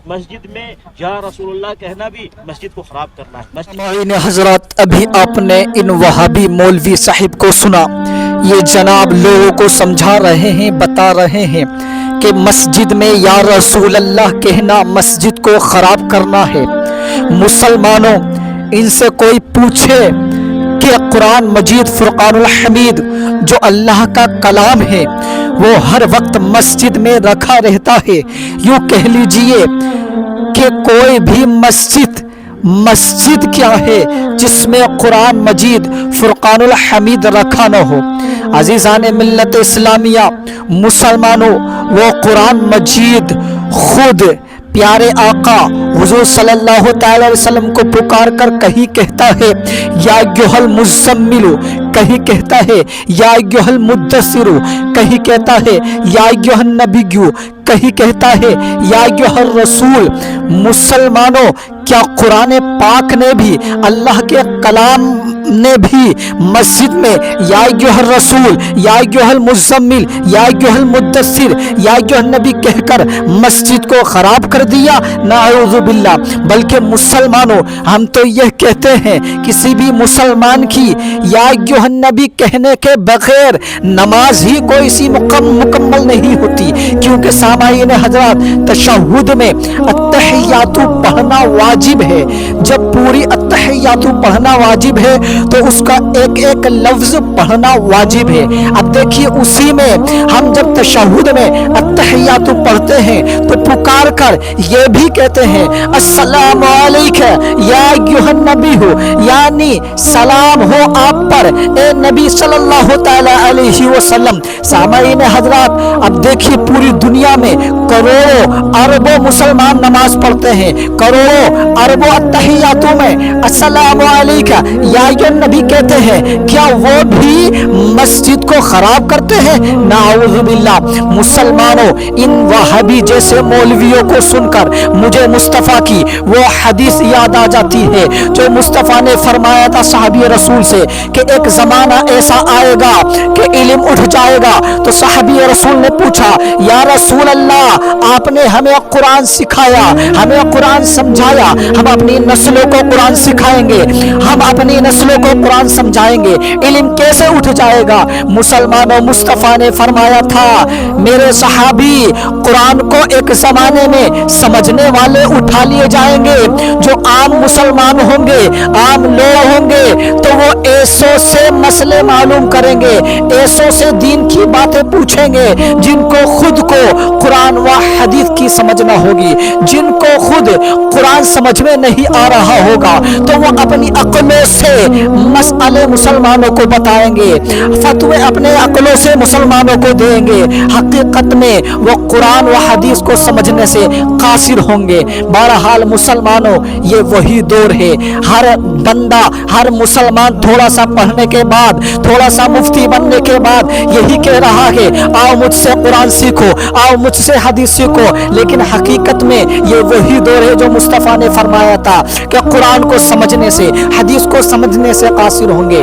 مسجد میں یا رسول اللہ کہنا بھی مسجد کو خراب کرنا ہے۔ سامعین حضرات، ابھی آپ نے ان وہابی مولوی صاحب کو سنا، یہ جناب لوگوں کو سمجھا رہے ہیں، بتا رہے ہیں کہ مسجد میں یا رسول اللہ کہنا مسجد کو خراب کرنا ہے۔ مسلمانوں، ان سے کوئی پوچھے کہ قرآن مجید فرقان الحمید جو اللہ کا کلام ہے وہ ہر وقت مسجد میں رکھا رہتا ہے، یوں کہہ لیجئے کہ کوئی بھی مسجد کیا ہے جس میں قرآن مجید فرقان الحمید رکھا نہ ہو۔ عزیزان ملت اسلامیہ، مسلمانوں، وہ قرآن مجید خود پیارے آقا حضور صلی اللہ تعالی وسلم کو پکار کر کہیں کہتا ہے یا ایھا المزمل، کہیں کہتا ہے یا ایھا المدثر، کہیں کہتا ہے یا ایھا النبی، کہیں کہتا ہے یا ایھا الرسول۔ مسلمانوں، کیا قرآن پاک نے بھی، اللہ کے کلام نے بھی مسجد میں یا ایھا الرسول، یا ایھا المزمل، یا ایھا المدثر، یا ایھا النبی کہہ کر مسجد کو خراب کر دیا؟ نعوذ باللہ۔ بلکہ مسلمانوں، ہم تو یہ کہتے ہیں کسی بھی مسلمان کی یا ایھا النبی کہنے کے بغیر نماز ہی کوئی سی مکمل نہیں ہوتی، کیونکہ سامعین حضرات، تشہد میں التحیات پڑھنا واجب ہے۔ جب پوری التحیات پڑھنا واجب ہے تو اس کا ایک ایک لفظ پڑھنا واجب ہے۔ اب دیکھیے، اسی میں ہم جب تشہد میں التحیات پڑھتے ہیں تو پکار کر یہ بھی کہتے ہیں السلام علیکہ یا ایھا النبی، یعنی سلام ہو آپ پر اے نبی صلی اللہ تعالی علیہ وسلم۔ سامعین حضرات، اب دیکھیے پوری دنیا میں کروڑوں اربوں مسلمان نماز پڑھتے ہیں، کروڑوں اربوں التحیاتوں میں السلام علیکہ یا ایھا النبی کہتے ہیں، کیا وہ بھی مسجد کو خراب کرتے ہیں؟ نعوذ باللہ۔ مسلمانوں، ان وہابی جیسے مولویوں کو سن کر مجھے مصطفیٰ کی وہ حدیث یاد آ جاتی ہے جو مصطفیٰ نے فرمایا تھا صحابی رسول سے کہ ایک زمانہ ایسا آئے گا کہ علم اٹھ جائے گا۔ تو صحابی رسول نے پوچھا، یا رسول اللہ، آپ نے ہمیں قرآن سکھایا، ہمیں قرآن سمجھایا، ہم اپنی نسلوں کو قرآن سکھائیں گے، ہم اپنی نسلوں کو قرآن سمجھائیں گے، علم کیسے اٹھ جائے گا؟ مسلمانوں، مصطفیٰ نے فرمایا تھا میرے صحابی، قرآن کو ایک زمانے میں سمجھنے والے اٹھا لیے جائیں گے، جو عام مسلمان ہوں گے، عام لوگ ہوں گے، تو وہ ایسوں سے مسئلے معلوم کریں گے، ایسوں سے دین کی باتیں پوچھیں گے جن کو خود کو قرآن و حدیث کی سمجھنا ہوگی، جن کو خود قرآن سمجھ میں نہیں آ رہا ہوگا تو وہ اپنی عقلوں سے مسئلے مسلمانوں کو بتائیں گے، فتوے اپنے عقلوں سے مسلمانوں کو دیں گے، حقیقت میں وہ قرآن و حدیث کو سمجھنے سے قاصر ہوں گے۔ بہرحال مسلمانوں، یہ وہی دور ہے، ہر بندہ، ہر مسلمان تھوڑا سا پڑھنے کے بعد، تھوڑا سا مفتی بننے کے بعد یہی کہہ رہا ہے آؤ مجھ سے قرآن سیکھو، آؤ مجھ سے حدیث سیکھو، لیکن حقیقت میں یہ وہی دور ہے جو مصطفیٰ نے فرمایا تھا کہ قرآن کو سمجھنے سے، حدیث کو سمجھنے سے قاصر ہوں گے۔